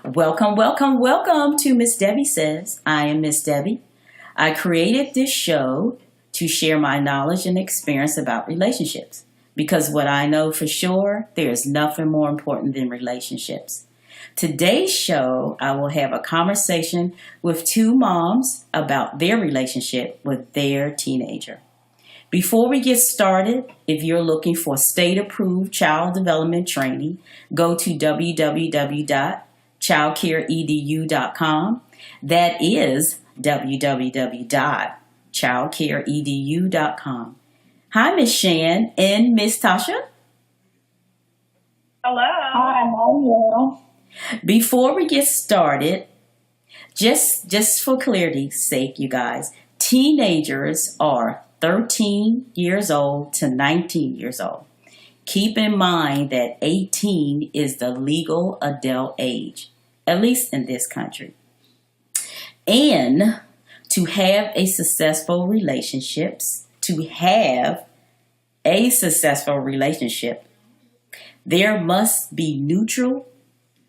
Welcome, welcome, welcome to Miss Debbie Says. I am Miss Debbie. I created this show to share my knowledge and experience about relationships because what I know for sure, there is nothing more important than relationships. Today's show, I will have a conversation with two moms about their relationship with their teenager. Before we get started, if you're looking for state approved child development training, go to www.childcareedu.com. That is www.childcareedu.com. Hi, Miss Shan and Miss Tasha. Hello. Hi, how are you? Before we get started, just for clarity's sake, you guys, teenagers are 13 years old to 19 years old. Keep in mind that 18 is the legal adult age, at least in this country. And to have a successful relationship, there must be mutual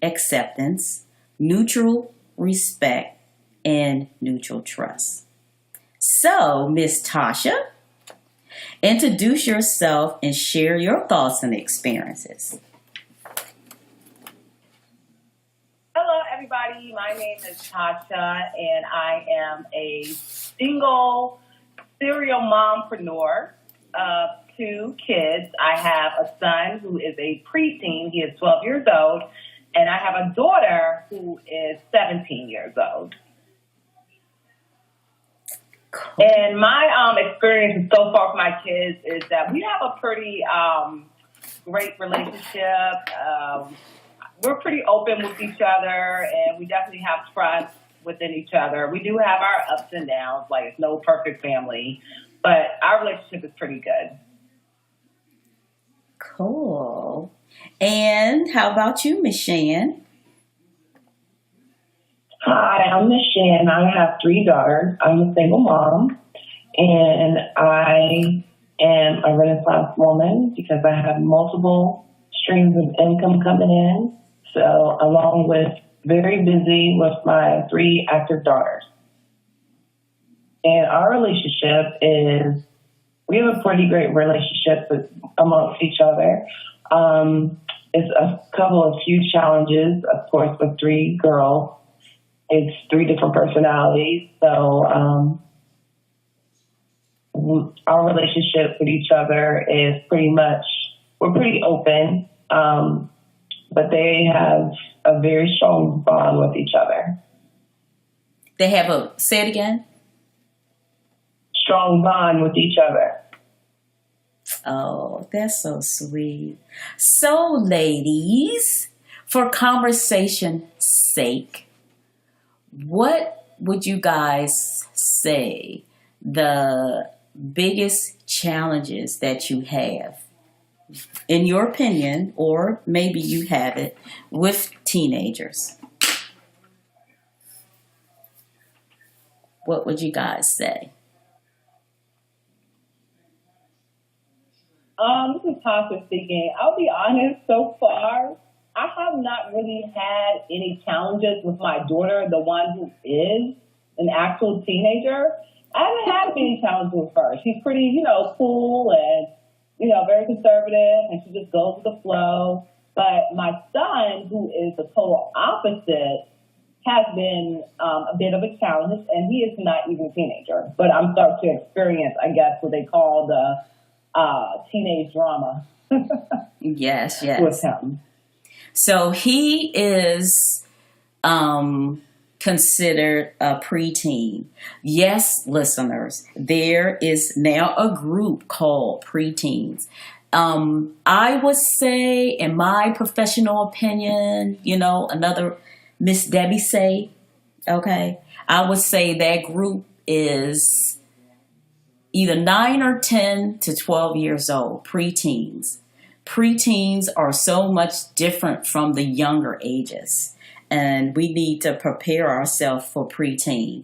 acceptance, mutual respect, and mutual trust. So, Miss Tasha, introduce yourself and share your thoughts and experiences. Hello, everybody. My name is Tasha, and I am a single serial mompreneur of two kids. I have a son who is a preteen. He is 12 years old, and I have a daughter who is 17 years old. Cool. And my experience so far with my kids is that we have a pretty great relationship. We're pretty open with each other, and we definitely have trust within each other. We do have our ups and downs, like it's no perfect family, but our relationship is pretty good. Cool. And how about you, Miss Shan? Hi, I'm Miss Shan. I have three daughters. I'm a single mom, and I am a Renaissance woman because I have multiple streams of income coming in. So, along with very busy with my three active daughters. And our relationship is, we have a pretty great relationship amongst each other. It's a couple of huge challenges, of course, with three girls. It's three different personalities. So our relationship with each other is pretty much, we're pretty open, but they have a very strong bond with each other. They have say it again? Strong bond with each other. Oh, that's so sweet. So, ladies, for conversation's sake, what would you guys say the biggest challenges that you have, in your opinion, or maybe you have it, with teenagers? What would you guys say? This is Tasha speaking. I'll be honest, so far, I have not really had any challenges with my daughter, the one who is an actual teenager. I haven't had any challenges with her. She's pretty, cool and, very conservative, and she just goes with the flow. But my son, who is the total opposite, has been a bit of a challenge, and he is not even a teenager. But I'm starting to experience, I guess, what they call the teenage drama. Yes. With him. So he is considered a preteen. Yes, listeners, there is now a group called preteens. I would say, in my professional opinion, another Miss Debbie say, okay, I would say that group is either 9 or 10 to 12 years old, preteens. Preteens are so much different from the younger ages, and we need to prepare ourselves for preteen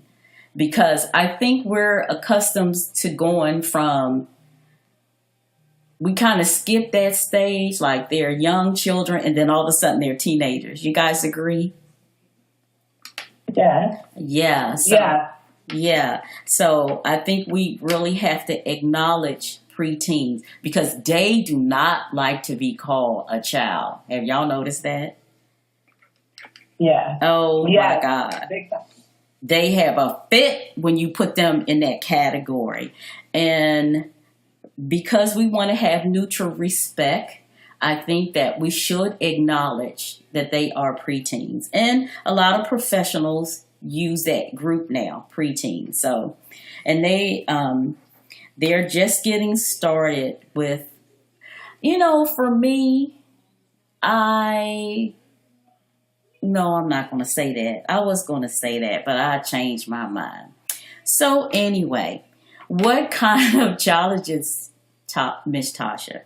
because I think we're accustomed to going from, we kind of skip that stage, like they're young children and then all of a sudden they're teenagers. You guys agree? Yes. Yeah. So Yeah. yeah. So I think we really have to acknowledge preteens because they do not like to be called a child. Have y'all noticed that? Yeah. Oh my Yes. God. Big time. They have a fit when you put them in that category. And because we want to have neutral respect, I think that we should acknowledge that they are preteens. And a lot of professionals use that group now, preteens. So, and they're just getting started with, for me, I no, I'm not going to say that. I was going to say that, but I changed my mind. So anyway, what kind of challenges, Miss Tasha?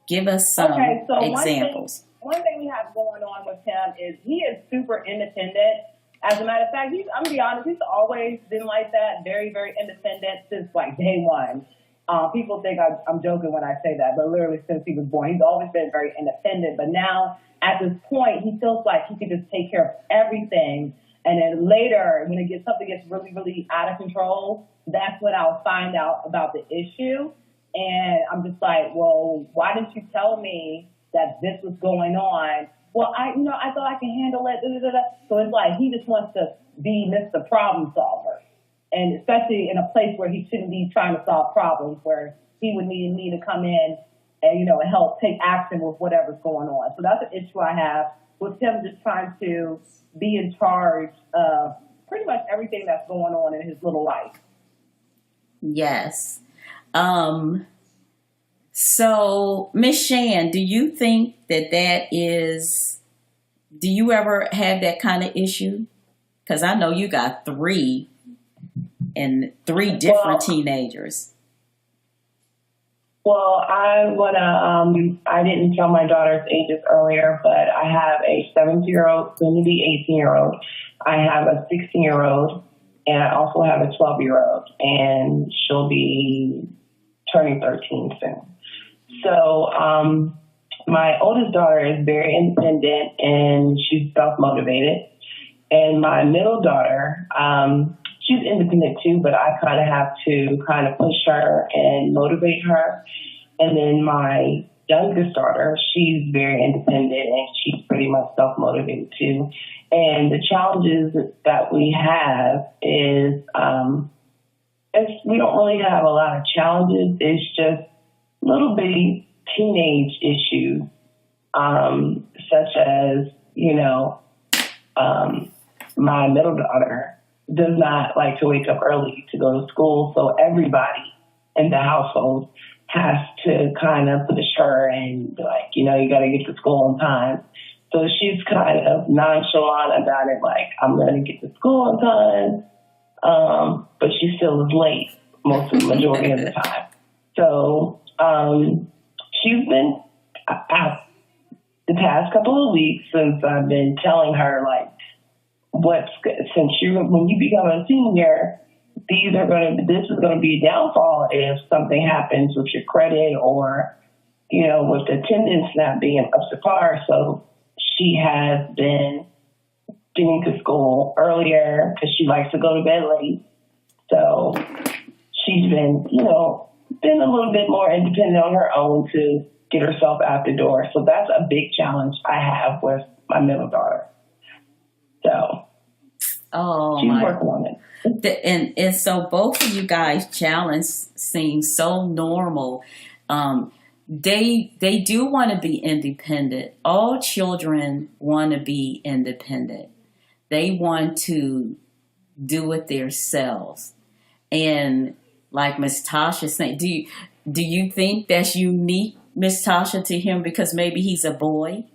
Give us some Okay, so examples. one thing we have going on with him is he is super independent. As a matter of fact, I'm gonna be honest, he's always been like that, very, very independent since like day one. People think I'm joking when I say that, but literally since he was born, he's always been very independent. But now at this point, he feels like he can just take care of everything. And then later, when something gets really, really out of control, that's when I'll find out about the issue. And I'm just like, well, why didn't you tell me that this was going on? Well, I thought I can handle it. Da, da, da, da. So it's like he just wants to be Mr. Problem Solver, and especially in a place where he shouldn't be trying to solve problems, where he would need me to come in and help take action with whatever's going on. So that's an issue I have with him, just trying to be in charge of pretty much everything that's going on in his little life. Yes. So, Miss Shan, do you think do you ever have that kind of issue? Because I know you got three different Well, teenagers. well, I didn't tell my daughter's ages earlier, but I have a 17-year-old, soon to be 18-year-old. I have a 16-year-old, and I also have a 12-year-old, and she'll be turning 13 soon. So, my oldest daughter is very independent and she's self-motivated. And my middle daughter, she's independent too, but I kind of have to kind of push her and motivate her. And then my youngest daughter, she's very independent and she's pretty much self-motivated too. And the challenges that we have is, we don't really have a lot of challenges. It's just little bitty teenage issues, such as, my middle daughter does not like to wake up early to go to school. So everybody in the household has to kind of push her and be like, you got to get to school on time. So she's kind of nonchalant about it, like, I'm going to get to school on time. But she still is late most of the majority of the time. So, she's been out the past couple of weeks since I've been telling her, like, when you become a senior, this is going to be a downfall if something happens with your credit or, with the attendance not being up to par. So she has been getting to school earlier because she likes to go to bed late. So she's been, been a little bit more independent on her own to get herself out the door. So that's a big challenge I have with my middle daughter. So she's working on it. And so both of you guys' challenge seems so normal. They do want to be independent. All children want to be independent. They want to do it themselves. And like Miss Tasha said, do you think that's unique, Miss Tasha, to him because maybe he's a boy?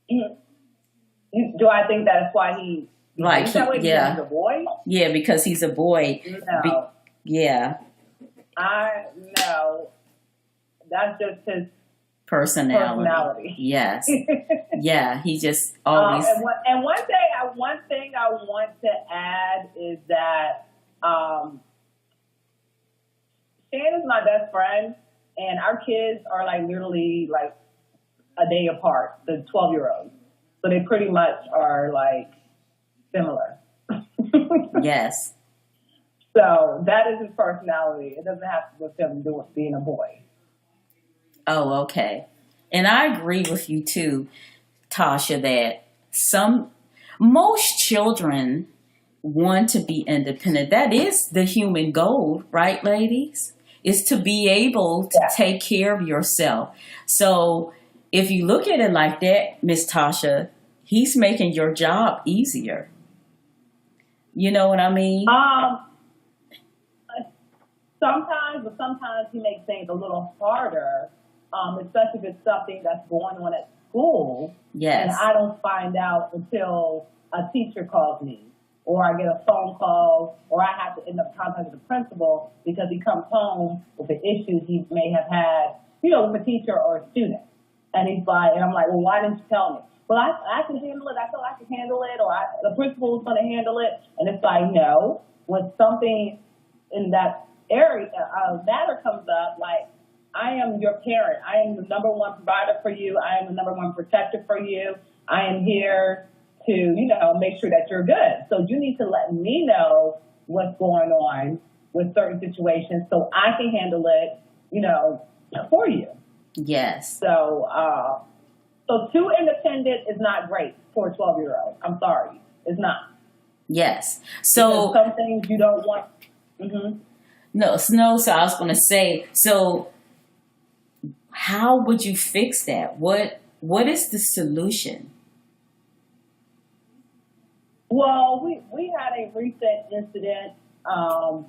Do I think that's why he Like that way because he's a boy? Yeah, because he's a boy. No. Yeah. No. That's just his Personality. Yes. Yeah, he just always. And one thing I want to add is that Shan is my best friend, and our kids are like literally like a day apart, the 12-year-olds. So they pretty much are like similar. Yes. So that is his personality. It doesn't have to do with him being a boy. Oh, okay. And I agree with you too, Tasha, that most children want to be independent. That is the human goal, right, ladies? Is to be able to Yeah. take care of yourself. So if you look at it like that, Miss Tasha, he's making your job easier. You know what I mean? Sometimes, but sometimes he makes things a little harder, especially if it's something that's going on at school. And Yes. I don't find out until a teacher calls me, or I get a phone call, or I have to end up contacting the principal because he comes home with an issue he may have had, with a teacher or a student. And he's like, and I'm like, well, why didn't you tell me? Well, I can handle it. I feel I can handle it, or the principal is going to handle it. And it's like, no, when something in that area, matter comes up, like, I am your parent. I am the number one provider for you. I am the number one protector for you. I am here to, make sure that you're good. So you need to let me know what's going on with certain situations so I can handle it, for you. Yes. So too independent is not great for a 12-year-old. I'm sorry. It's not. Yes. Because So some things you don't want. Mm-hmm. no. So I was going to say. So how would you fix that? What is the solution? Well, we had a recent incident. I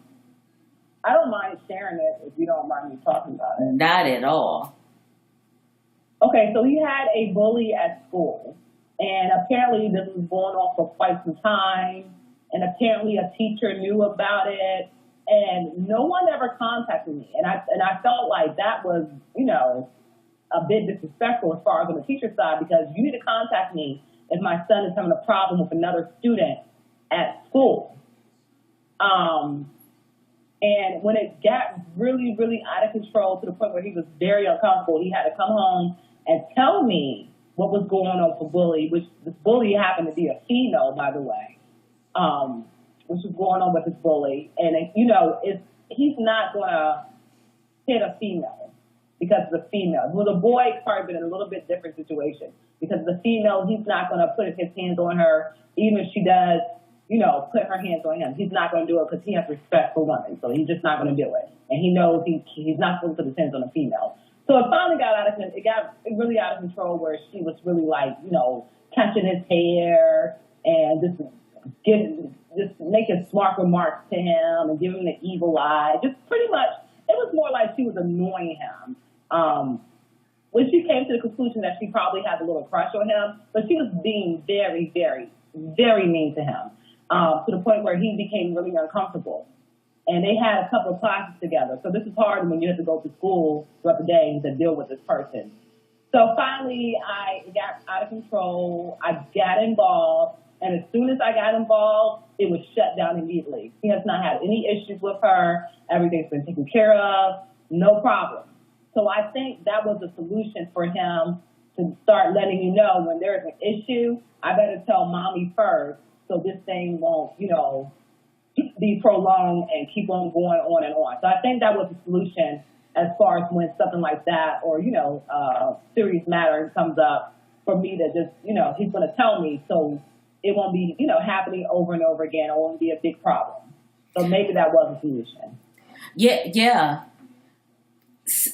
don't mind sharing it if you don't mind me talking about it. Not at all. Okay, so he had a bully at school, and apparently this was going on for quite some time, and apparently a teacher knew about it, and no one ever contacted me, and I felt like that was, a bit disrespectful as far as on the teacher side, because you need to contact me if my son is having a problem with another student at school. And when it got really, really out of control to the point where he was very uncomfortable, he had to come home and tell me what was going on with the bully, which this bully happened to be a female, by the way, which was going on with this bully. And, he's not going to hit a female because it's a female. With a boy, it's probably been a little bit different situation because the female, he's not going to put his hands on her, even if she does, put her hands on him. He's not going to do it because he has respect for women. So he's just not going to do it. And he knows he's not supposed to put his hands on a female. So it finally got really out of control where she was really like, catching his hair and just making smart remarks to him and giving him the evil eye. Just pretty much, it was more like she was annoying him. When she came to the conclusion that she probably had a little crush on him, but she was being very, very, very mean to him. To the point where he became really uncomfortable. And they had a couple of classes together. So this is hard when you have to go to school throughout the day to deal with this person. So finally, I got out of control. I got involved. And as soon as I got involved, it was shut down immediately. He has not had any issues with her. Everything's been taken care of. No problem. So I think that was a solution for him to start letting you know when there's an issue, I better tell mommy first. So this thing won't, be prolonged and keep on going on and on. So I think that was the solution as far as when something like that or, serious matter comes up for me to just, he's going to tell me so it won't be, happening over and over again. It won't be a big problem. So maybe that was a solution. Yeah.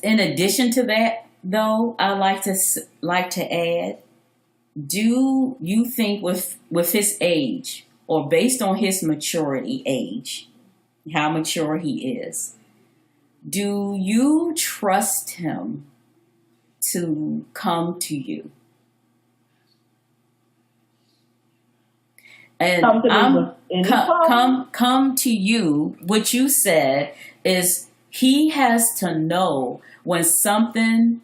In addition to that, though, I like to add, do you think with his age or based on his maturity age, how mature he is, do you trust him to come to you? And come to you. What you said is he has to know when something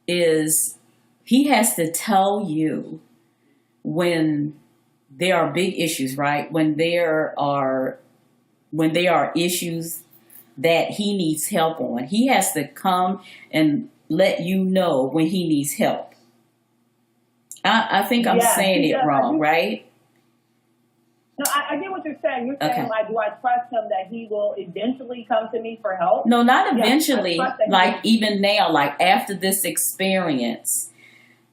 is. He has to tell you when there are big issues, right? When there are issues that he needs help on. He has to come and let you know when he needs help. I think I'm Yes, saying he it does. I wrong, do. right? No, I get what you're saying. You're saying, Okay. like, do I trust him that he will eventually come to me for help? No, not Yes, I eventually. trust that he Like will. even now, like after this experience,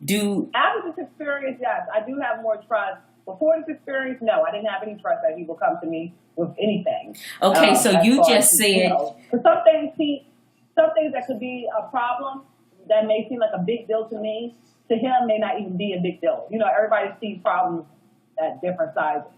do After this experience, yes, I do have more trust. Before this experience, no, I didn't have any trust that he will come to me with anything. okay. So As you far as, just said, for some things that could be a problem that may seem like a big deal to me, to him may not even be a big deal. Everybody sees problems at different sizes.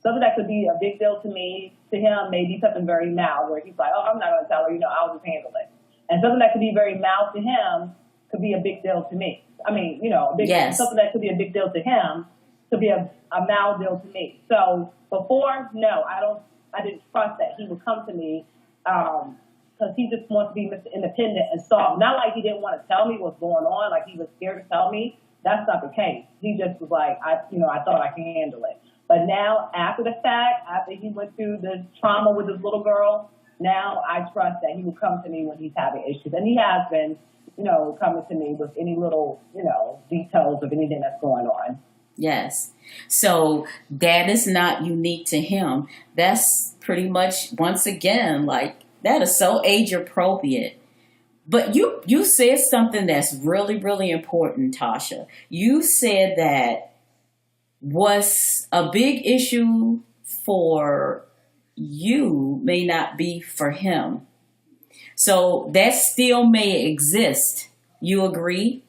Something that could be a big deal to me, to him, may be something very mild, where he's like, oh, I'm not going to tell her, I'll just handle it. And something that could be very mild to him could be a big deal to me. I mean, yes, something that could be a big deal to him could be a mild deal to me. So before, no, I didn't trust that he would come to me, because he just wants to be Mr. Independent and solve. Not like he didn't want to tell me what's going on, like he was scared to tell me. That's not the case. He just was like, I thought I can handle it. But now, after the fact, after he went through the trauma with his little girl, now I trust that he will come to me when he's having issues. And he has been, coming to me with any little, details of anything that's going on. yes. So that is not unique to him. That's pretty much, once again, like that is so age appropriate. But you said something that's really, really important, Tasha. You said that what's a big issue for you may not be for him. So that still may exist. You agree?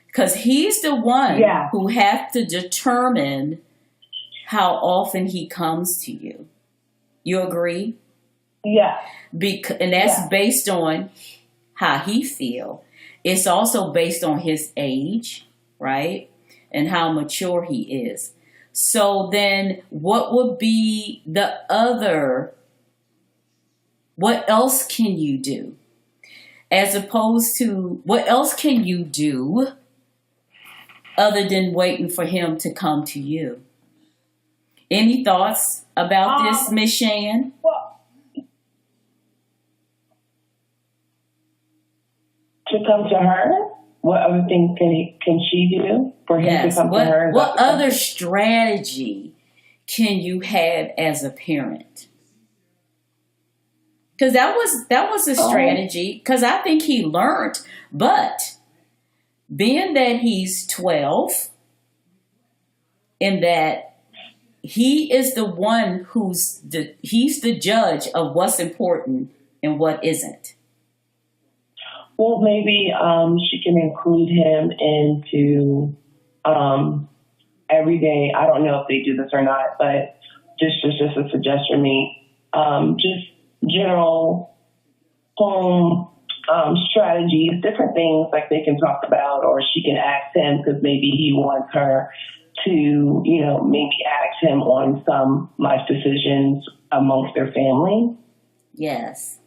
Because he's the one Yeah. who has to determine how often he comes to you. You agree? Yeah. And that's Yeah. based on how he feel. It's also based on his age, right? And how mature he is. So then what would be what else can you do? As opposed to, what else can you do other than waiting for him to come to you? Any thoughts about this, Miss Shan? Well, To come to her, what other things can she do for him Yes. to come to her? What other strategy can you have as a parent? Because that was a strategy. Because I think he learned, but being that he's 12, and that he is the one he's the judge of what's important and what isn't. Well, maybe she can include him into every day. I don't know if they do this or not, but just a suggestion from me. Just general home strategies, different things like they can talk about, or she can ask him because maybe he wants her to, maybe ask him on some life decisions amongst their family. Yes.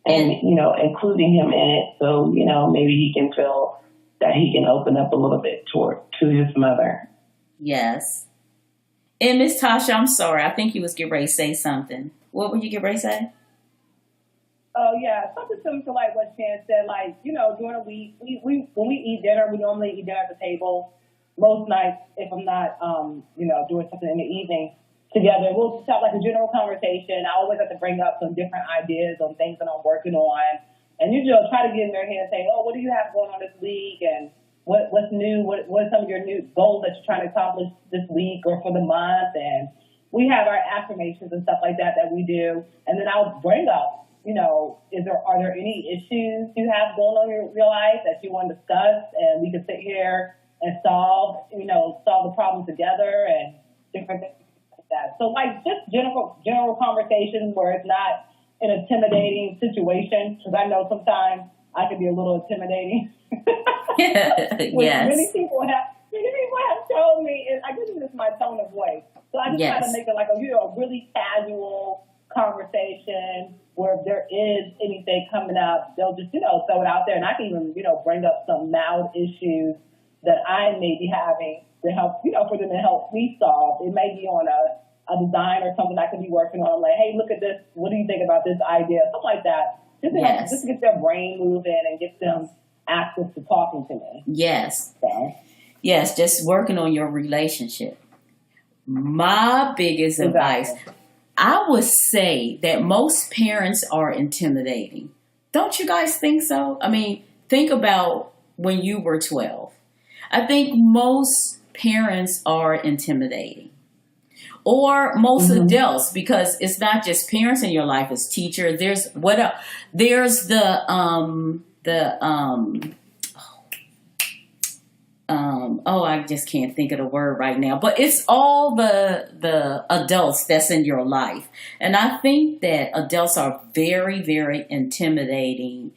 And, including him in it so, maybe he can feel that he can open up a little bit to his mother. Yes. And Miss Tasha, I'm sorry. I think you was getting ready to say something. What were you getting ready to say? Oh, yeah, something similar to like what Shan said. Like, during the week, we when we eat dinner, we normally eat dinner at the table. Most nights, if I'm not, doing something in the evening together, we'll just have like a general conversation. I always have to bring up some different ideas on things that I'm working on. And usually I'll try to get in their head and say, oh, what do you have going on this week? And what's new? What are some of your new goals that you're trying to accomplish this week or for the month? And we have our affirmations and stuff like that we do. And then I'll bring up, are there any issues you have going on in your life that you want to discuss? And we can sit here and solve the problem together and different things like that. So like just general conversations where it's not an intimidating situation, because I know sometimes I can be a little intimidating. Which Yes. many people have told me, and I guess it's just my tone of voice. So I just try to make it like a really casual conversation where if there is anything coming up, they'll just, throw it out there. And I can even, bring up some mild issues that I may be having to help, for them to help me solve. It may be on a design or something I could be working on. Like, hey, look at this. What do you think about this idea? Something like that. Just to get their brain moving and get them active to talking to me. Yes. So. Yes, just working on your relationship. My biggest advice, Exactly. I would say that most parents are intimidating. Don't you guys think so? I mean, think about when you were 12. I think most parents are intimidating. Or most Mm-hmm. adults, because it's not just parents in your life, it's teachers. There's what else? There's the I just can't think of the word right now, but it's all the adults that's in your life. And I think that adults are very, very intimidating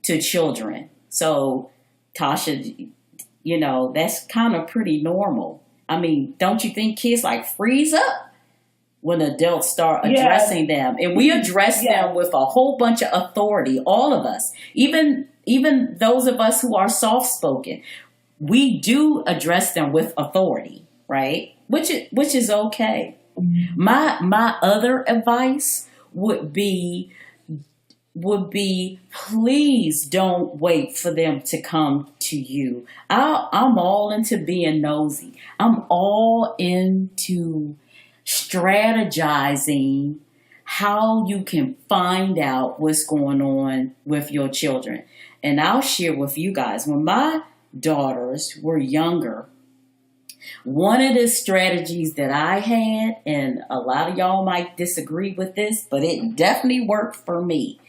to children. So, Tasha, that's kind of pretty normal. I mean, don't you think kids like freeze up when adults start Yes, addressing them? And we address yes, them with a whole bunch of authority, all of us. Even those of us who are soft spoken, we do address them with authority, right? Which is okay. My other advice would be please don't wait for them to come to you. I'm all into being nosy. I'm all into strategizing how you can find out what's going on with your children. And I'll share with you guys when my daughters were younger, one of the strategies that I had, and a lot of y'all might disagree with this, but it definitely worked for me.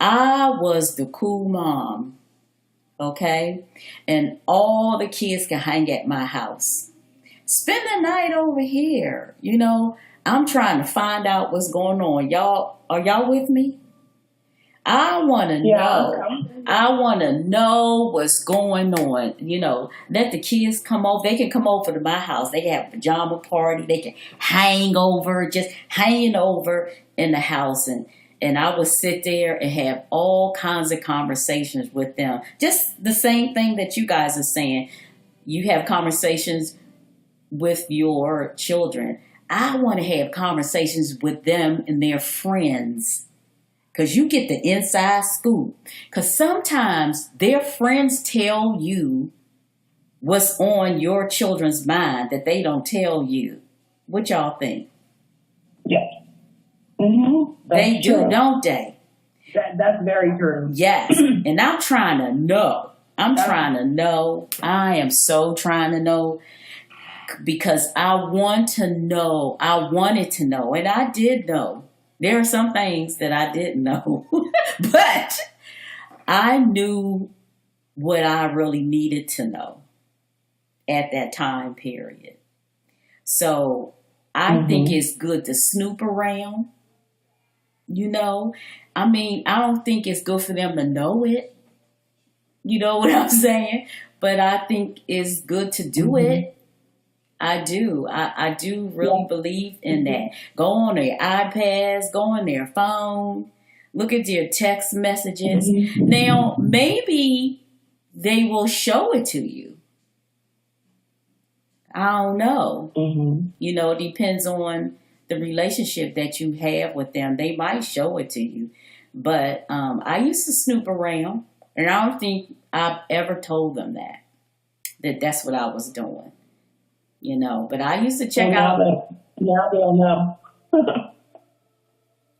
I was the cool mom, okay? And all the kids can hang at my house. Spend the night over here. I'm trying to find out what's going on. Y'all, are y'all with me? I want to yeah. know. I want to know what's going on. Let the kids come over. They can come over to my house. They can have a pajama party. They can hang over, just hanging over in the house. And I would sit there and have all kinds of conversations with them. Just the same thing that you guys are saying. You have conversations with your children. I want to have conversations with them and their friends because you get the inside scoop. Because sometimes their friends tell you what's on your children's mind that they don't tell you. What y'all think? Yes. Mm-hmm. That's They do, true. don't they? That's very true. Yes. And I'm trying to know. I'm That's, trying to know. I am so trying to know because I want to know. I wanted to know. And I did know. There are some things that I didn't know. But I knew what I really needed to know at that time period. So I think Mm-hmm. it's good to snoop around, you know. I mean, I don't think it's good for them to know it. You know what I'm saying? But I think it's good to do Mm-hmm. it. I do. I do really yeah. believe in Mm-hmm. that. Go on their iPads, go on their phone, look at their text messages. Mm-hmm. Now, maybe they will show it to you. I don't know. Mm-hmm. It depends on the relationship that you have with them. They might show it to you. But I used to snoop around, and I don't think I've ever told them that that's what I was doing. But I used to Well, check out now they'll know.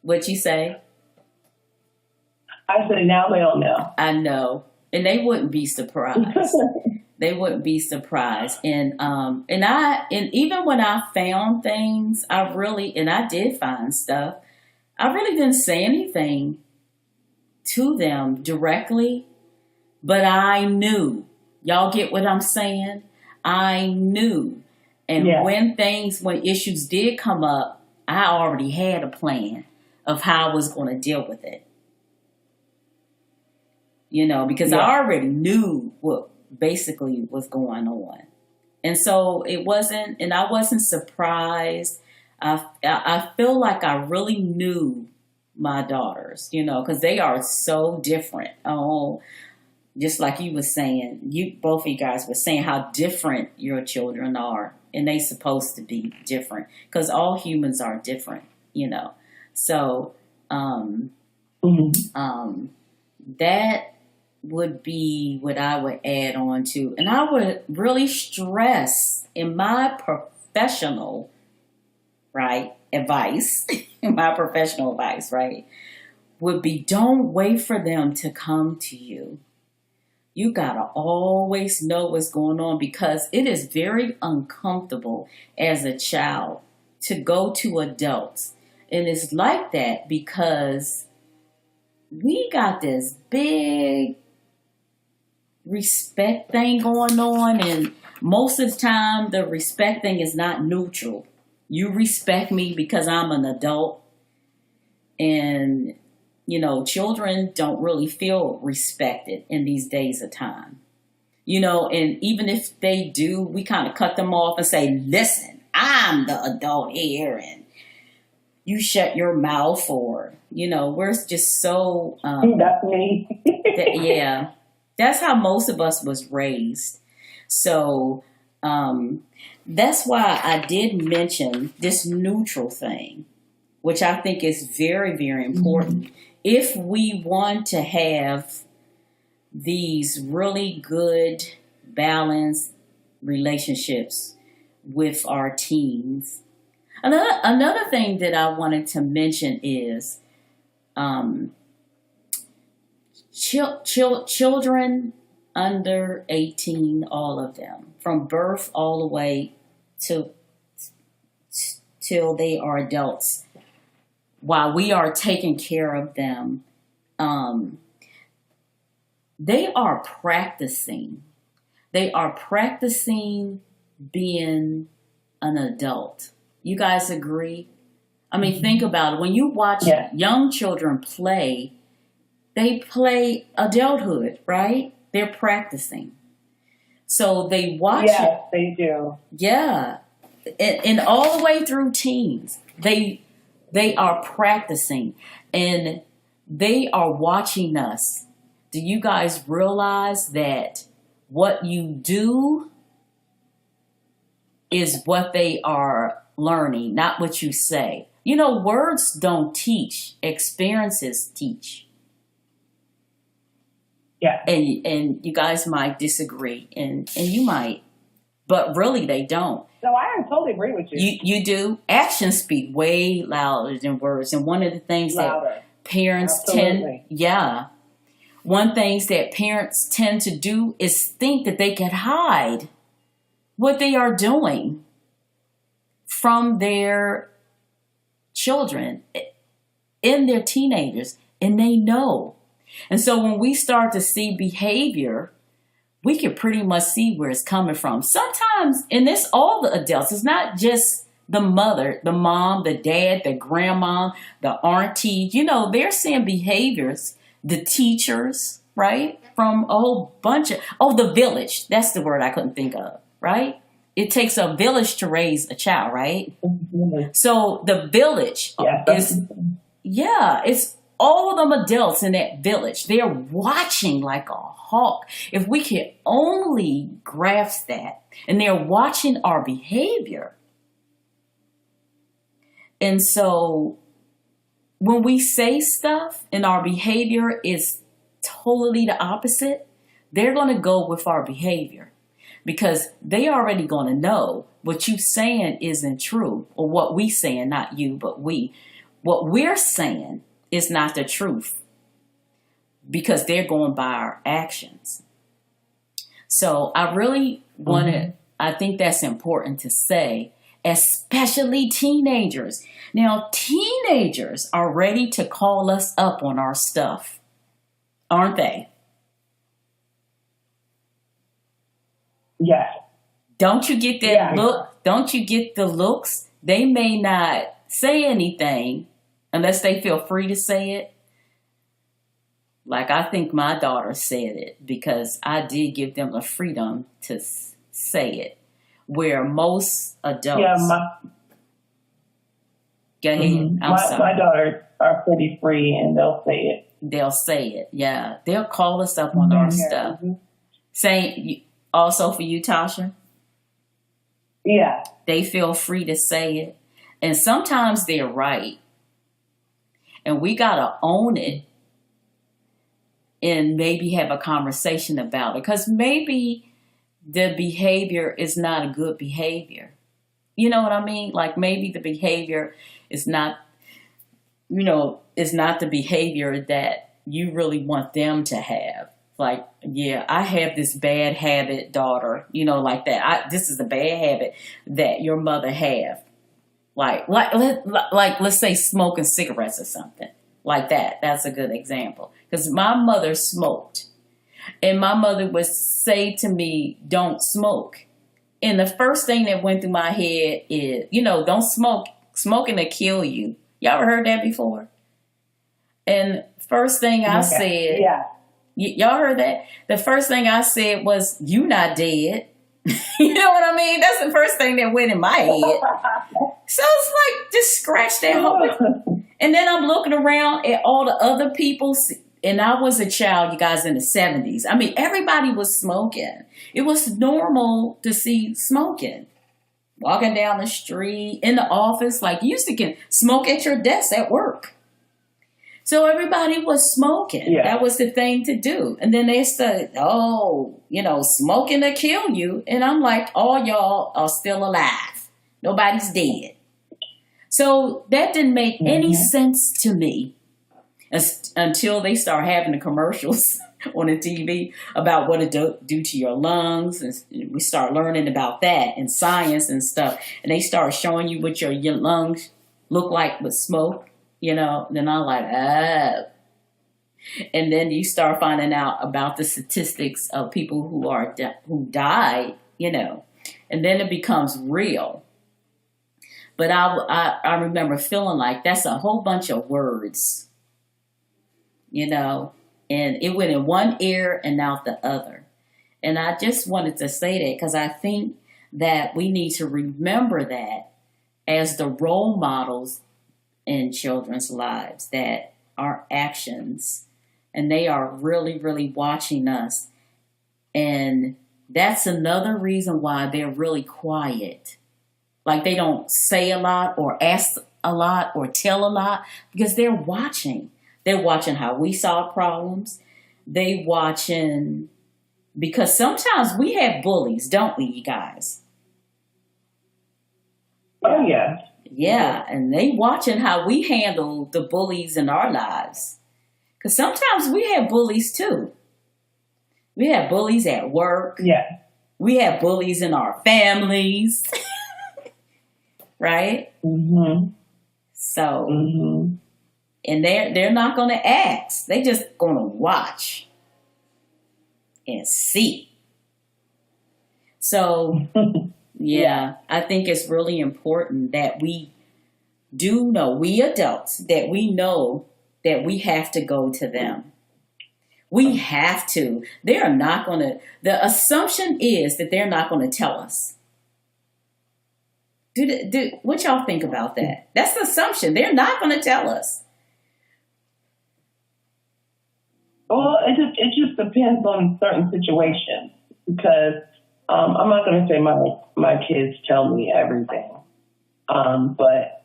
what you say. I said now they'll know. I know, and they wouldn't be surprised. They wouldn't be surprised. And even when I found things, I did find stuff. I really didn't say anything to them directly, but I knew. Y'all get what I'm saying? I knew. And Yeah. when issues did come up, I already had a plan of how I was going to deal with it. Because I Yeah. already knew what basically was going on. And so I wasn't surprised. I feel like I really knew my daughters, because they are so different. Oh, just like you were saying, both of you guys were saying how different your children are, and they supposed to be different because all humans are different. So, Mm-hmm. um, that would be what I would add on to. And I would really stress in my professional, right, advice, my professional advice, right, would be don't wait for them to come to you. You gotta always know what's going on because it is very uncomfortable as a child to go to adults. And it's like that because we got this big respect thing going on, and most of the time the respect thing is not neutral. You respect me because I'm an adult, and children don't really feel respected in these days of time. And even if they do, we kind of cut them off and say, listen, I'm the adult here and you shut your mouth, or we're just so That's me. yeah, that's how most of us was raised. So that's why I did mention this neutral thing, which I think is very, very important. Mm-hmm. If we want to have these really good, balanced relationships with our teens. Another thing that I wanted to mention is children under 18, all of them, from birth all the way to till they are adults, while we are taking care of them, they are practicing. They are practicing being an adult. You guys agree? I mean, think about it. When you watch young children play, they play adulthood, right? They're practicing. So they watch it. Yes, they do. Yeah. And all the way through teens, they are practicing and they are watching us. Do you guys realize that what you do is what they are learning, not what you say? Words don't teach, experiences teach. Yeah. And you guys might disagree, and you might, but really they don't. No, I totally agree with you. You do. Actions speak way louder than words. And one of the things that parents one things that parents tend to do is think that they can hide what they are doing from their children and their teenagers, and they know. And so when we start to see behavior, we can pretty much see where it's coming from. Sometimes, and it's all the adults. It's not just the mother, the mom, the dad, the grandma, the auntie. They're seeing behaviors. The teachers, right? From a whole bunch of, the village. That's the word I couldn't think of, right? It takes a village to raise a child, right? Mm-hmm. So the village it's all of them adults in that village. They're watching like a hawk. If we could only grasp that, and they're watching our behavior. And so when we say stuff and our behavior is totally the opposite, they're going to go with our behavior because they already going to know what you saying isn't true, or what we saying, not you, but we. What we're saying is not the truth because they're going by our actions. So I really I think that's important to say, especially teenagers. Now, teenagers are ready to call us up on our stuff, aren't they? Yes. Don't you get that look? Don't you get the looks? They may not say anything unless they feel free to say it. Like I think my daughter said it because I did give them the freedom to say it, where most adults. Go ahead. Mm-hmm. My daughters are pretty free and they'll say it. They'll say it. Yeah. They'll call us up on our stuff. Mm-hmm. Same also for you, Tasha? Yeah. They feel free to say it. And sometimes they're right. And we got to own it. and maybe have a conversation about it. Because maybe the behavior is not a good behavior. You know what I mean? Like maybe the behavior is not, is not the behavior that you really want them to have. Like, yeah, I have this bad habit, daughter, like that. This is a bad habit that your mother have. Like, let's say smoking cigarettes or something like that. That's a good example. Because my mother smoked, and my mother would say to me, "Don't smoke." And the first thing that went through my head is, don't smoke. Smoking will kill you. Y'all ever heard that before? And first thing I said, Yeah. y'all heard that? The first thing I said was, "You not dead." You know what I mean? That's the first thing that went in my head. So it's like, just scratch that whole. And then I'm looking around at all the other people. And I was a child, you guys, in the 70s. I mean, everybody was smoking. It was normal to see smoking. Walking down the street, in the office, like you used to smoke at your desk at work. So everybody was smoking. Yeah. That was the thing to do. And then they said, smoking to kill you. And I'm like, all y'all are still alive. Nobody's dead. So that didn't make any sense to me until they start having the commercials on the TV about what it do to your lungs. And we start learning about that and science and stuff. And they start showing you what your lungs look like with smoke. Then I'm like, oh. And then you start finding out about the statistics of people who died, and then it becomes real. But I remember feeling like that's a whole bunch of words, and it went in one ear and out the other. And I just wanted to say that because I think that we need to remember that as the role models in children's lives, that our actions, and they are really, really watching us. And that's another reason why they're really quiet. Like they don't say a lot or ask a lot or tell a lot because they're watching. They're watching how we solve problems. They watching, because sometimes we have bullies, don't we, you guys? Oh, yeah. Yeah, and they watching how we handle the bullies in our lives. Because sometimes we have bullies too. We have bullies at work. Yeah. We have bullies in our families. Right? Mm-hmm. So, Mm-hmm. and they're not going to ask. They just going to watch and see. So, yeah, I think it's really important that we do know, we adults, that we know that we have to go to them. We have to. They are not going to, the assumption is that they're not going to tell us. What y'all think about that? That's the assumption. They're not going to tell us. Well, it just depends on certain situations because I'm not going to say my kids tell me everything, but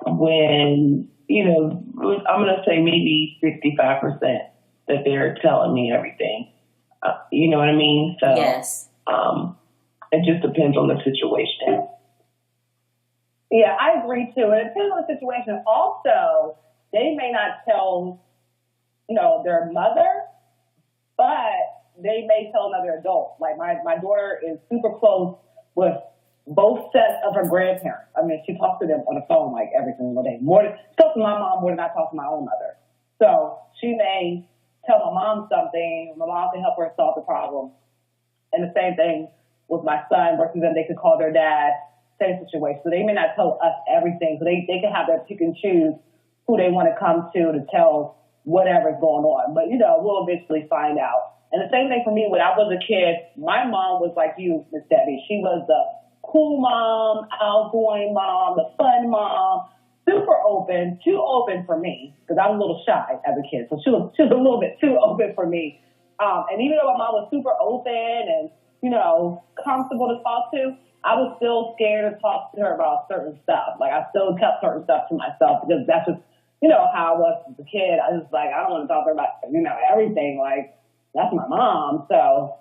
when I'm going to say maybe 65% that they're telling me everything. You know what I mean? So yes, it just depends on the situation. Yeah, I agree too. And it depends on the situation. Also, they may not tell, their mother, but they may tell another adult. Like my daughter is super close with both sets of her grandparents. I mean, she talks to them on the phone like every single day. She talks to my mom more than I talk to my own mother. So she may tell my mom something. My mom can help her solve the problem. And the same thing with my son versus them. They could call their dad. Same situation. So they may not tell us everything. So they can have their pick and choose who they want to come to tell whatever's going on. But, we'll eventually find out. And the same thing for me, when I was a kid, my mom was like you, Miss Debbie. She was the cool mom, outgoing mom, the fun mom, super open, too open for me, because I was a little shy as a kid. So she was a little bit too open for me. And even though my mom was super open and, comfortable to talk to, I was still scared to talk to her about certain stuff. Like I still kept certain stuff to myself because that's just you know, how I was as a kid. I was like, I don't want to talk to her about, you know, everything. Like, that's my mom. So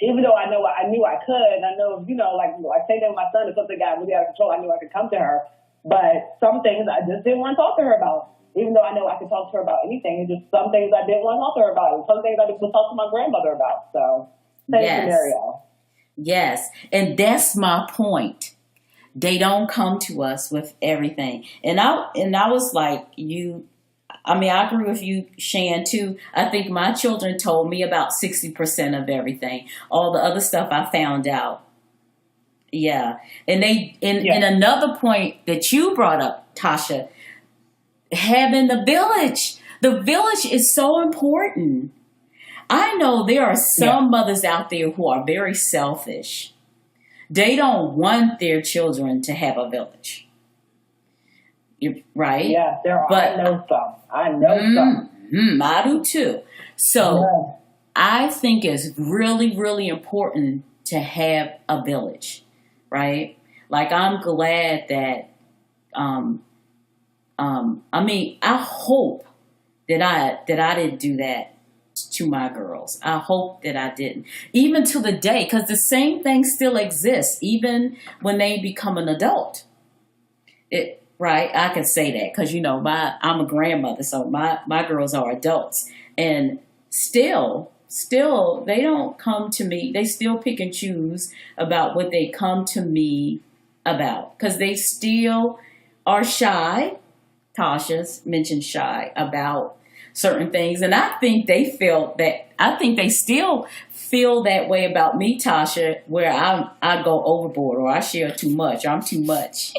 even though I knew I could, I know, you know, like say that with my son, if something got really out of control, I knew I could come to her. But some things I just didn't want to talk to her about. Even though I know I could talk to her about anything, it's just some things I didn't want to talk to her about. And some things I would talk to my grandmother about. So, same scenario. Yes. And that's my point. They don't come to us with everything. And I was like, I agree with you, Shan, too. I think my children told me about 60% of everything. All the other stuff I found out. Yeah. And and another point that you brought up, Tasha, having the village. The village is so important. I know there are some mothers out there who are very selfish. They don't want their children to have a village. Right? Yeah, there are. But, I know some. I do too. So I think it's really, really important to have a village, right? Like, I'm glad that, I hope that I didn't do that to my girls. I hope that I didn't. Even to the day, because the same thing still exists, even when they become an adult. Right? I can say that because, you know, I'm a grandmother, so my girls are adults. And still, they don't come to me. They still pick and choose about what they come to me about because they still are shy. Tasha's mentioned shy about certain things. And I think they still feel that way about me, Tasha, where I go overboard or I share too much or I'm too much.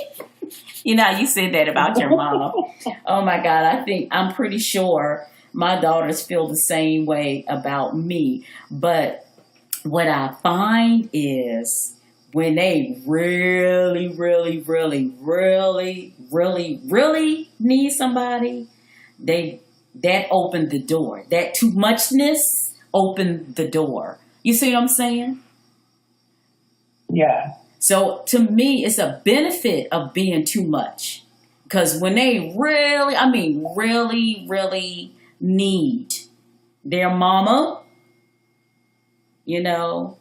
You know, you said that about your mom. Oh my God, I'm pretty sure my daughters feel the same way about me. But what I find is when they really, really, really, really, really, really need somebody, that opened the door. That too muchness opened the door. You see what I'm saying? Yeah. So to me, it's a benefit of being too much. Because when they really, really need their mama, you know,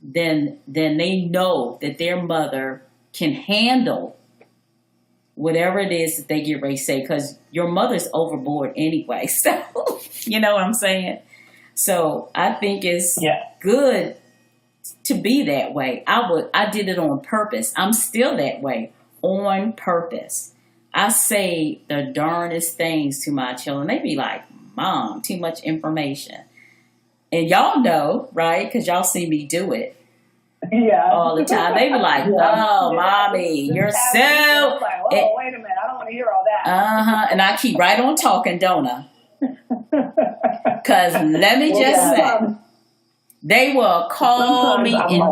then they know that their mother can handle whatever it is that they get ready to say. Because your mother's overboard anyway. So, you know what I'm saying? So I think it's good to be that way. I did it on purpose. I'm still that way on purpose. I say the darndest things to my children. They be like, Mom, too much information. And y'all know, right? Because y'all see me do it all the time. They be like, oh, Mommy, you're so... Like, oh, wait a minute. I don't want to hear all that. And I keep right on talking, don't I? Because let me just say... They will call me and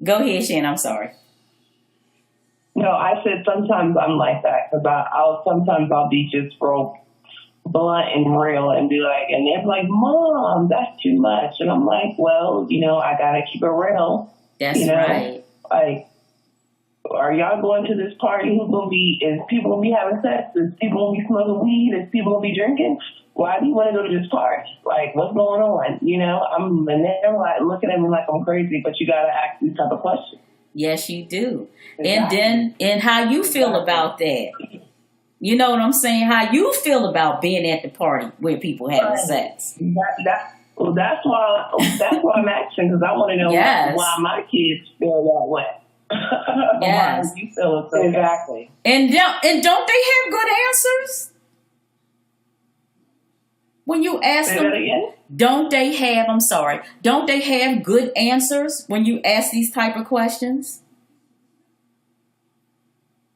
go ahead, Shannon. I'm sorry. No, I said sometimes I'm like that because I'll be just real blunt and real and be like, and they're like, Mom, that's too much. And I'm like, well, you know, I got to keep it real. That's right. Like, are y'all going to this party? Is people going to be having sex? Is people going to be smoking weed? Is people going to be drinking? Why do you want to go to this party? Like, what's going on? You know, and they're like looking at me like I'm crazy, but you got to ask these type of questions. Yes, you do. Exactly. And how you feel about that. You know what I'm saying? How you feel about being at the party where people having sex. That's why I'm asking, because I want to know why my kids feel that way. Yes. You feel it so exactly. And don't they have good answers? When you ask them, don't they have good answers when you ask these type of questions?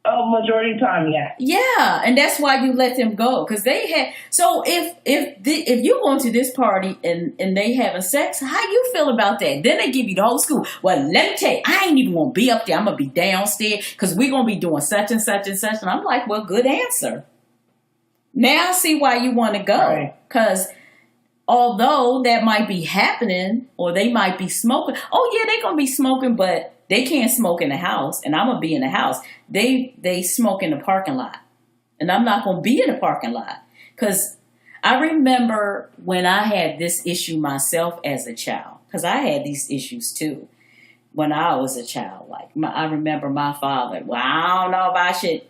Oh, majority of the time, yeah. Yeah, and that's why you let them go, because they had. So if you going to this party and they having sex, how you feel about that? Then they give you the whole school. Well, let me tell you, I ain't even gonna be up there. I'm gonna be downstairs because we're gonna be doing such and such and such. And I'm like, well, good answer. Now I see why you want to go, because although that might be happening or they might be smoking. Oh yeah, they're gonna be smoking, but they can't smoke in the house, and I'm gonna be in the house. They smoke in the parking lot. and I'm not going to be in the parking lot. Because I remember when I had this issue myself as a child, because I had these issues too when I was a child. I remember my father, well, I don't know if I should,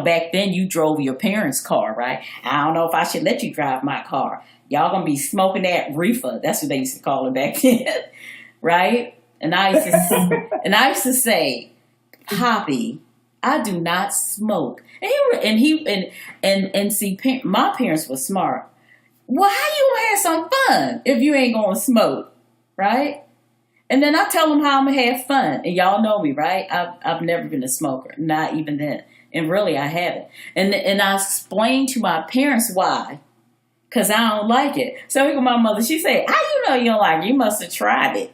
back then you drove your parents' car, right? I don't know if I should let you drive my car. Y'all going to be smoking that reefer. That's what they used to call it back then, right? And I used to say, Poppy, I do not smoke. And see, my parents were smart. Well, how you gonna have some fun if you ain't gonna smoke, right? And then I tell them how I'm gonna have fun, and y'all know me, right? I've never been a smoker, not even then, and really I haven't. And I explained to my parents why, because I don't like it. So my mother, she said, "How you know you don't like it? You must have tried it."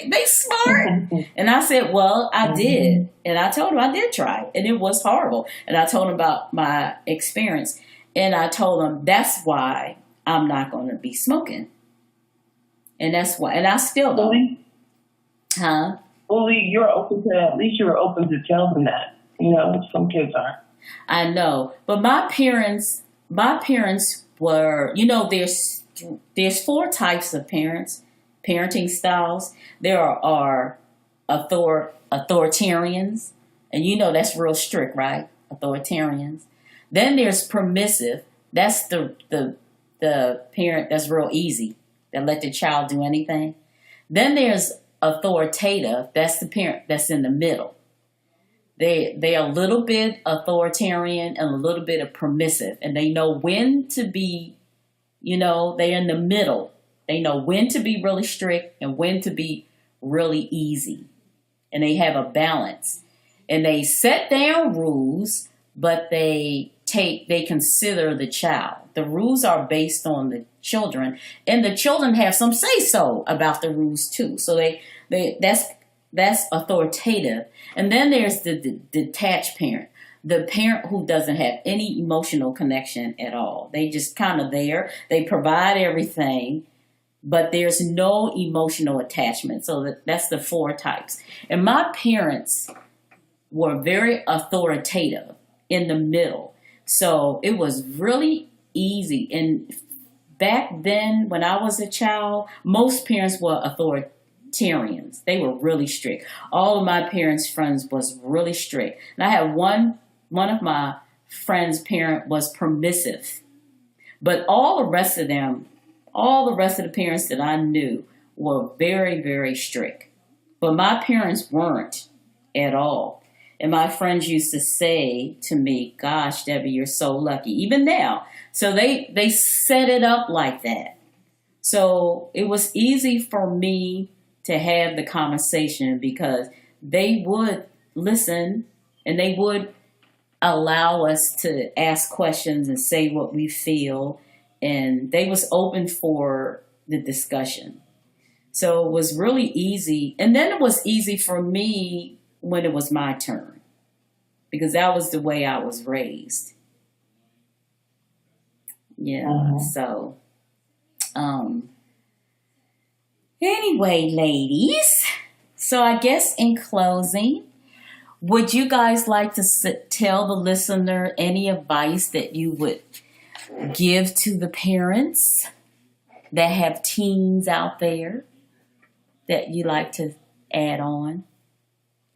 They smart. And I said, well, I did. And I told them I did try it. And it was horrible. And I told them about my experience. And I told them that's why I'm not going to be smoking. And that's why. And I still don't. Huh? Well, at least you were open to tell them that. Some kids aren't. I know. But my parents were, there's 4 types of parenting styles. There are authoritarians, and that's real strict, right? Authoritarians. Then there's permissive. That's the parent that's real easy, that let the child do anything. Then there's authoritative. That's the parent that's in the middle. They are a little bit authoritarian and a little bit of permissive, and they know when to be, they're in the middle. They know when to be really strict and when to be really easy. And they have a balance. And they set down rules, but they consider the child. The rules are based on the children, and the children have some say so about the rules too. So that's authoritative. And then there's the detached parent. The parent who doesn't have any emotional connection at all. They just kind of there. They provide everything, but there's no emotional attachment. So that's the 4 types. And my parents were very authoritative in the middle. So it was really easy. And back then, when I was a child, most parents were authoritarians. They were really strict. All of my parents' friends was really strict. And I had one of my friends' parent was permissive. But all the rest of the parents that I knew were very, very strict. But my parents weren't at all. And my friends used to say to me, gosh, Debbie, you're so lucky, even now. So they set it up like that. So it was easy for me to have the conversation because they would listen and they would allow us to ask questions and say what we feel. And they was open for the discussion. So it was really easy. And then it was easy for me when it was my turn, because that was the way I was raised. Yeah. So, anyway, ladies, so I guess in closing, would you guys like to tell the listener any advice that you would give to the parents that have teens out there that you like to add on?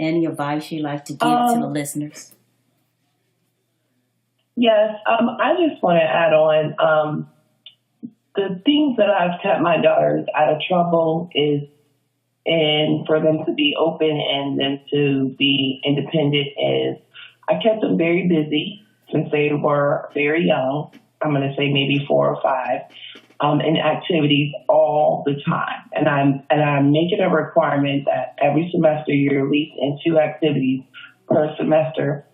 Any advice you like to give to the listeners? Yes, I just want to add on the things that I've kept my daughters out of trouble is, and for them to be open and them to be independent, is I kept them very busy since they were very young. I'm going to say maybe 4 or 5, in activities all the time. And I make it a requirement that every semester you're at least in 2 activities per semester.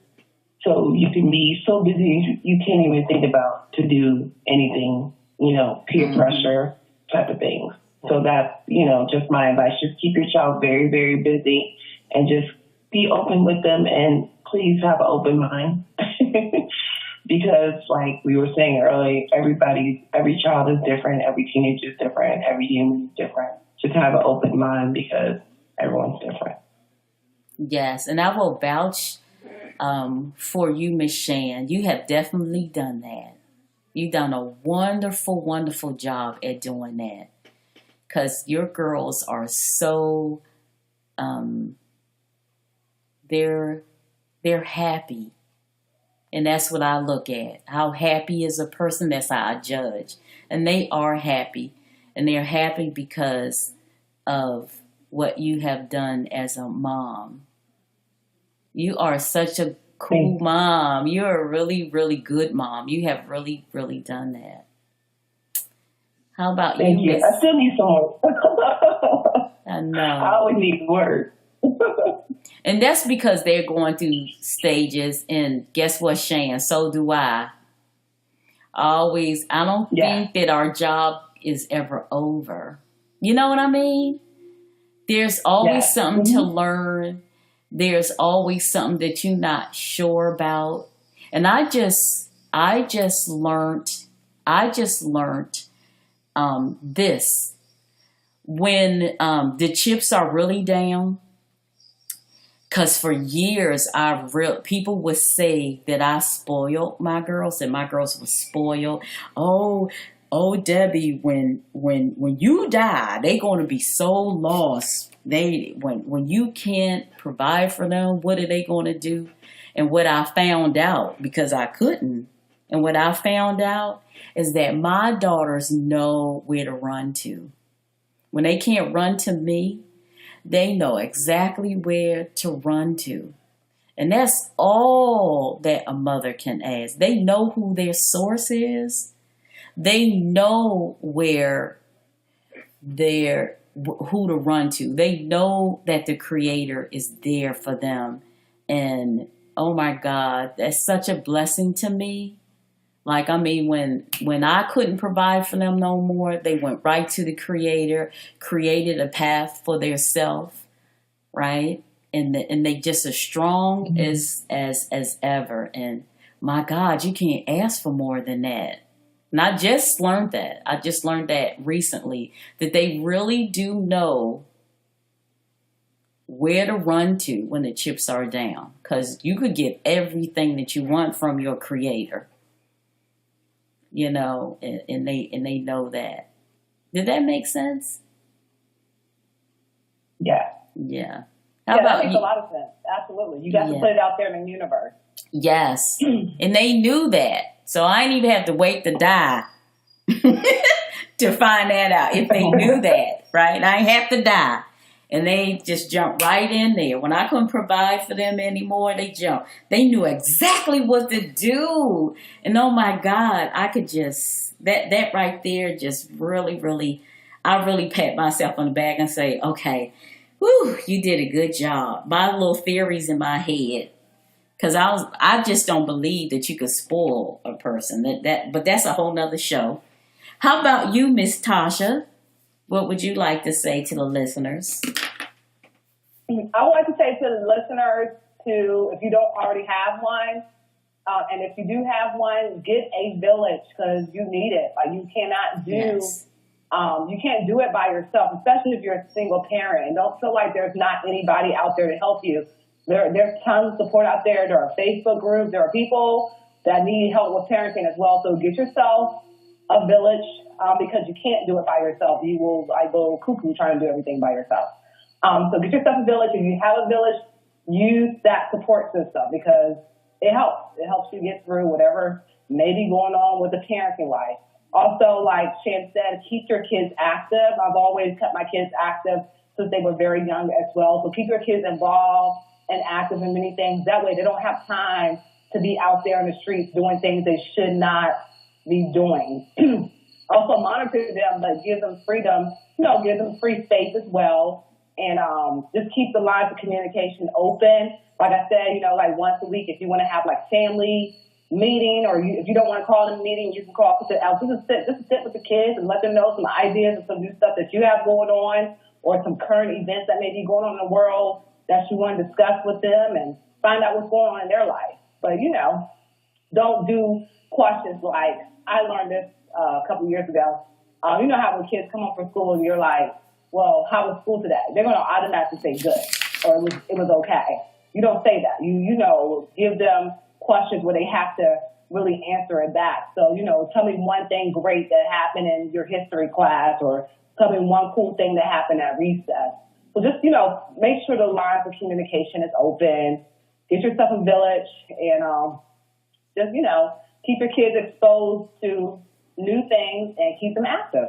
So you can be so busy you can't even think about to do anything, peer pressure type of things. So that's, just my advice. Just keep your child very, very busy and just be open with them, and please have an open mind. Because like we were saying earlier, every child is different, every teenager is different, every human is different. Just have an open mind because everyone's different. Yes, and I will vouch for you, Miss Shan. You have definitely done that. You've done a wonderful, wonderful job at doing that. Because your girls are so, um, they're they're happy. And that's what I look at. How happy is a person? That's how I judge. And they are happy. And they're happy because of what you have done as a mom. You are such a cool Thank, mom. You're a really, really good mom. You have really, really done that. How about you, thank you. I Miss? still need some more. I I know. always need words. And that's because they're going through stages. And guess what, Shan? So do I. Always, I don't Yeah. think that our job is ever over. You know what I mean? There's always Yes. something to learn. There's always something that you're not sure about. And I just learned this when the chips are really down. Cause for years, people would say that I spoiled my girls, and my girls were spoiled. Oh, oh, Debbie, when you die, they gonna be so lost. When you can't provide for them, what are they gonna do? And what I found out, because I couldn't, and what I found out is that my daughters know where to run to. When they can't run to me, they know exactly where to run to. And that's all that a mother can ask. They know who their source is. They know who to run to. They know that the creator is there for them. And oh my God, that's such a blessing to me. Like, I mean, when I couldn't provide for them no more, they went right to the creator, created a path for their self, right? And they just as strong Mhm. as ever. And my God, you can't ask for more than that. And I just learned that. I just learned that recently, that they really do know where to run to when the chips are down. Because you could get everything that you want from your creator, and they know that. Did that make sense? Yeah. Yeah. How Yeah, that about makes a you? lot of sense. Absolutely. You got to Yeah. put it out there in the universe. Yes. And they knew that. So I didn't even have to wait to die to find that out. If they knew that, right? I didn't have to die. And they just jumped right in there. When I couldn't provide for them anymore, they jumped. They knew exactly what to do. And oh my God, I could just, that right there just really, really, I really pat myself on the back and say, okay, whew, you did a good job. My little theories in my head. Because I just don't believe that you could spoil a person. But that's a whole nother show. How about you, Miss Tasha? What would you like to say to the listeners? I would like to say to the listeners if you don't already have one, and if you do have one, get a village because you need it. Like Yes. you can't do it by yourself, especially if you're a single parent. And don't feel like there's not anybody out there to help you. There's tons of support out there. There are Facebook groups. There are people that need help with parenting as well. So get yourself a village because you can't do it by yourself. You will go cuckoo trying to do everything by yourself. So get yourself a village. If you have a village, use that support system because it helps. It helps you get through whatever may be going on with the parenting life. Also, like Shan said, keep your kids active. I've always kept my kids active since they were very young as well. So keep your kids involved and active in many things. That way they don't have time to be out there in the streets doing things they should not be doing. Also monitor them, but give them freedom, give them free space as well. And just keep the lines of communication open. Like I said, like once a week, if you want to have like family meeting or if you don't want to call them a meeting, you can call something else. Just sit with the kids and let them know some ideas and some new stuff that you have going on or some current events that may be going on in the world that you want to discuss with them and find out what's going on in their life. But, don't do questions like, I learned this a couple of years ago. You know how when kids come home from school and you're like, well, how was school today? They're going to automatically say good or it was okay. You don't say that. Give them questions where they have to really answer it back. So, tell me one thing great that happened in your history class, or tell me one cool thing that happened at recess. So just, make sure the lines of communication is open. Get yourself a village, and just, keep your kids exposed to new things and keep them active.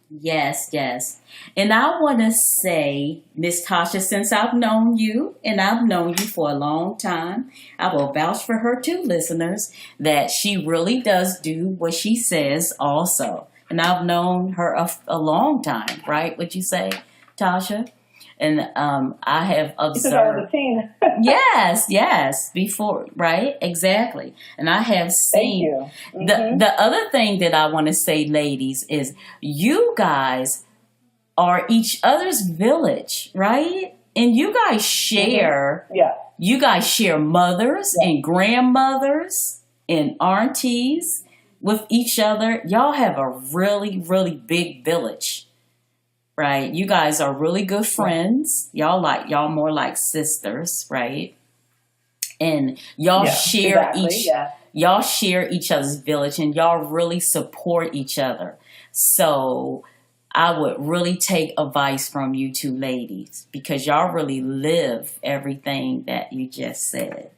Yes, yes. And I want to say, Miss Tasha, since I've known you and I've known you for a long time, I will vouch for her too, listeners, that she really does do what she says also. And I've known her a long time, right? Would you say, Tasha? And I have observed. Because I was a teen. Yes, before, right? Exactly. And I have seen. Thank you. The other thing that I want to say, ladies, is you guys are each other's village, right? And you guys share. Yeah. You guys share mothers and grandmothers and aunties with each other. Y'all have a really, really big village. Right, you guys are really good friends. Y'all more like sisters, right? And y'all share y'all share each other's village, and y'all really support each other. So I would really take advice from you two ladies, because y'all really live everything that you just said.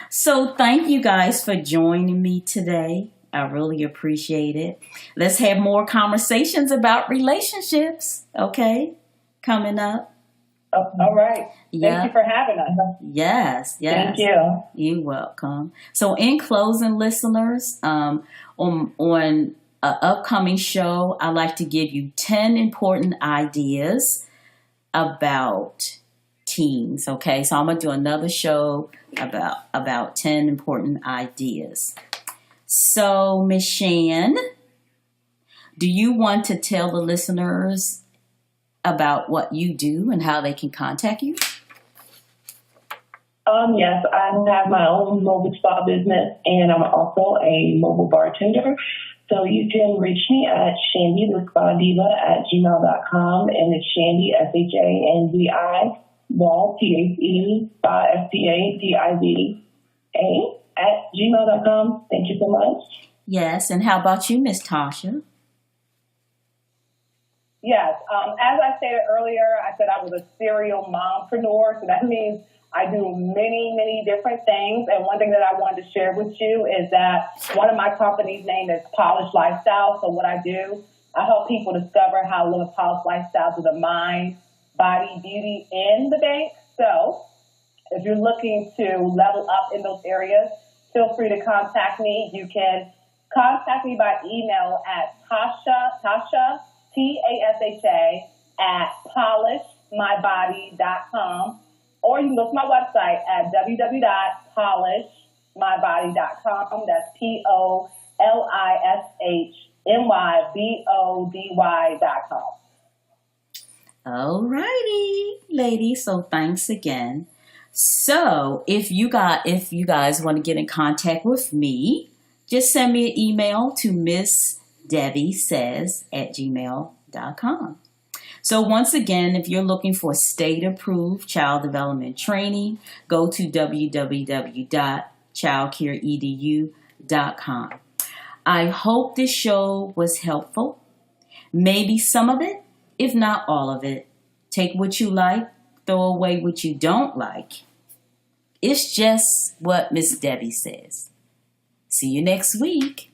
So thank you guys for joining me today. I really appreciate it. Let's have more conversations about relationships, okay? Coming up. Oh, all right. Yeah. Thank you for having us. Yes. Thank you. You're welcome. So in closing, listeners, on an upcoming show, I like to give you 10 important ideas about teens, okay? So I'm going to do another show about 10 important ideas. So, Ms. Shan, do you want to tell the listeners about what you do and how they can contact you? Yes, I have my own mobile spa business, and I'm also a mobile bartender. So you can reach me at Shandy the Spa Diva at gmail.com, and it's Shandy, SHANDI, Ball, THE, Spa, SPADIVA, at gmail.com. Thank you so much. Yes, and how about you, Miss Tasha? Yes, as I stated earlier, I said I was a serial mompreneur, so that means I do many, many different things. And one thing that I wanted to share with you is that one of my company's name is Polished Lifestyle. So what I do, I help people discover how to live a polished lifestyle through the mind, body, beauty, and the bank. So if you're looking to level up in those areas, feel free to contact me. You can contact me by email at Tasha, Tasha, at polishmybody.com. Or you can go to my website at www.polishmybody.com. That's POLISHMYBODY.com. All righty, ladies. So thanks again. So if you guys want to get in contact with me, just send me an email to missdebbiesays@gmail.com. So once again, if you're looking for state-approved child development training, go to www.childcareedu.com. I hope this show was helpful. Maybe some of it, if not all of it. Take what you like, throw away what you don't like. It's just what Miss Debbie says. See you next week.